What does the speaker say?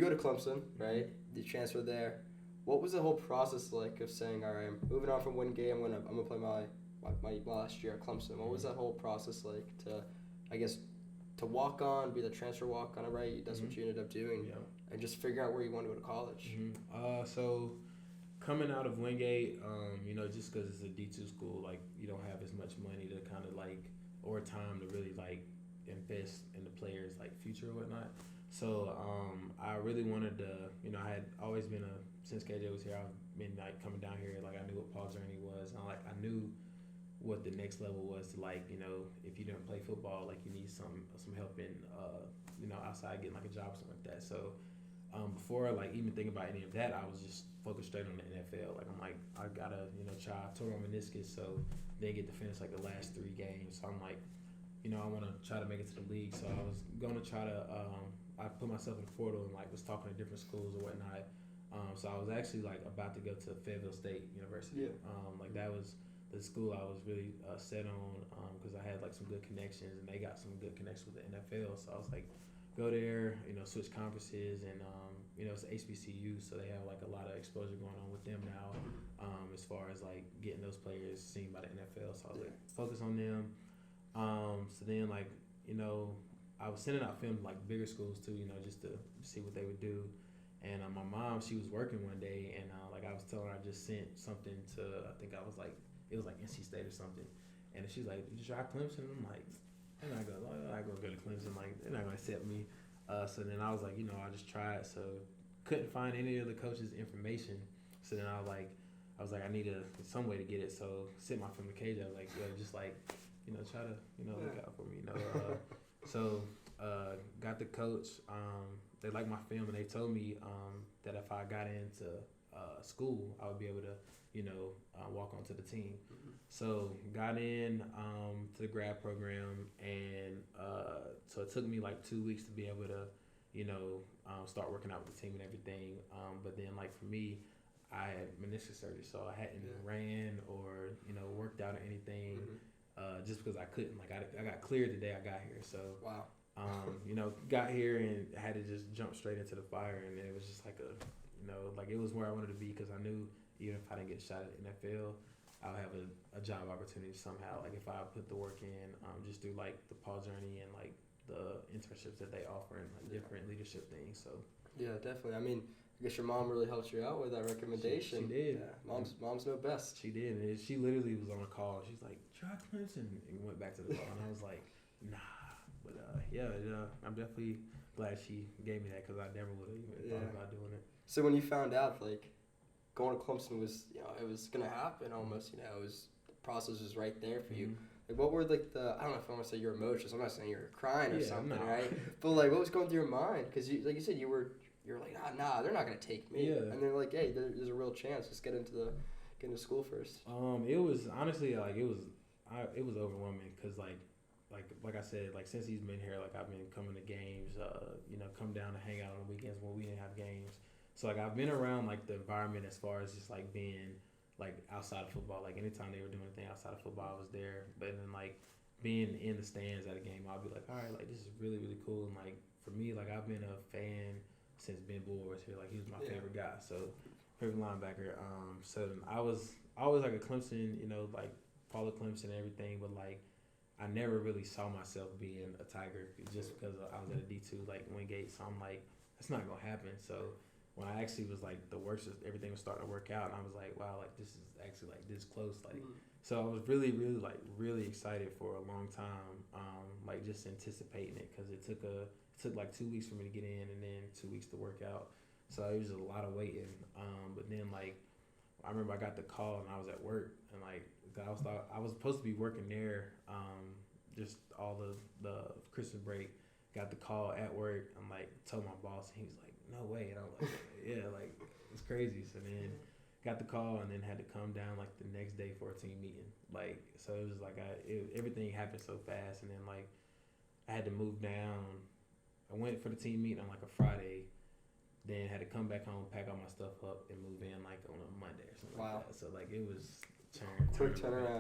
go to Clemson, right? You transfer there. What was the whole process like of saying, all right, I'm moving on from Wingate, I'm gonna play my last year at Clemson? What was that whole process like to, I guess, to walk on, be the transfer walk on, right? That's what you ended up doing, and just figure out where you want to go to college. So coming out of Wingate, just because it's a D2 school, like you don't have as much money to kind of like or time to really like invest in the players like future or whatnot. So I really wanted to, I had always been since KJ was here, I've been like coming down here, like I knew what Paul's journey was, and I knew what the next level was to like, if you didn't play football, like you need some help in, outside getting like a job or something like that. So before like even thinking about any of that, I was just focused straight on the NFL. Like I'm like, I gotta, try, I tore my meniscus, so then get to finish like the last 3 games. So I'm like, I want to try to make it to the league. So I was going to try to, I put myself in the portal and like was talking to different schools or whatnot. So I was actually like about to go to Fayetteville State University. Like that was the school I was really set on because I had like some good connections and they got some good connections with the NFL. So I was like, go there, switch conferences, and it's HBCU, so they have like a lot of exposure going on with them now, as far as like getting those players seen by the NFL. So I was like, focus on them. So then like, I was sending out film to like bigger schools too, just to see what they would do. And my mom, she was working one day, and like I was telling her, I just sent something to, I think I was like, it was like NC State or something, and she's like, "Did you try Clemson?" I'm like, "I'm not gonna go to Clemson. Like they're not gonna accept me." So then I was like, I'll just try it. So couldn't find any of the coaches' information. So then I was like, I need some way to get it. So sent my film to KJ. I was like, just like, try to, look out for me. So got the coach. They liked my film, and they told me that if I got into school, I would be able to, walk onto the team. So got in to the grad program, and so it took me like 2 weeks to be able to, start working out with the team and everything. But then like for me, I had meniscus surgery, so I hadn't ran or worked out or anything, just because I couldn't. Like I got cleared the day I got here, so wow. Got here and had to just jump straight into the fire, and it was just like like it was where I wanted to be, because I knew even if I didn't get a shot at NFL, I'll have a job opportunity somehow. Like if I put the work in, just through like the Paul journey and like the internships that they offer and like different leadership things. So yeah, definitely. I mean, I guess your mom really helped you out with that recommendation. She did. Yeah, moms know best. She did. And she literally was on a call. She's like, "Try Clemson," and went back to the call, and I was like, "Nah." But I'm definitely glad she gave me that, because I never would have even thought about doing it. So when you found out, like, going to Clemson was, it was going to happen almost, it was, the process was right there for you. Like, what were, like, I don't know if I want to say your emotions. I'm not saying you were crying or something, right? But, like, what was going through your mind? Because, like you said, you were like, nah, they're not going to take me. Yeah. And they're like, hey, there's a real chance. Let's get into school first. It was, honestly, like, it was overwhelming, because, like I said, like since he's been here, like I've been coming to games, come down to hang out on the weekends when we didn't have games. So like I've been around like the environment as far as just like being like outside of football. Like anytime they were doing anything outside of football, I was there. But then like being in the stands at a game, I'll be like, all right, like this is really, really cool. And like for me, like I've been a fan since Ben Bull was here. Like he was my favorite guy. So favorite linebacker. So I was always like a Clemson, like follow Clemson and everything, but like I never really saw myself being a Tiger, just because I was at a D2 like Wingate. So I'm like, that's not gonna happen. So when I actually was like the worst, everything was starting to work out, and I was like, wow, like this is actually like this close. Like so I was really, really like really excited for a long time, like just anticipating it, because it took like 2 weeks for me to get in, and then 2 weeks to work out. So it was a lot of waiting. But then like I remember I got the call and I was at work, and like I was supposed to be working there, just all the Christmas break. Got the call at work. I'm like, told my boss, and he was like, "No way!" And I was like, "Yeah, like it's crazy." So then got the call, and then had to come down like the next day for a team meeting. Like so it was like everything happened so fast, and then like I had to move down. I went for the team meeting on like a Friday. Then had to come back home, pack all my stuff up, and move in like on a Monday or something like that. So like it was quick turnaround.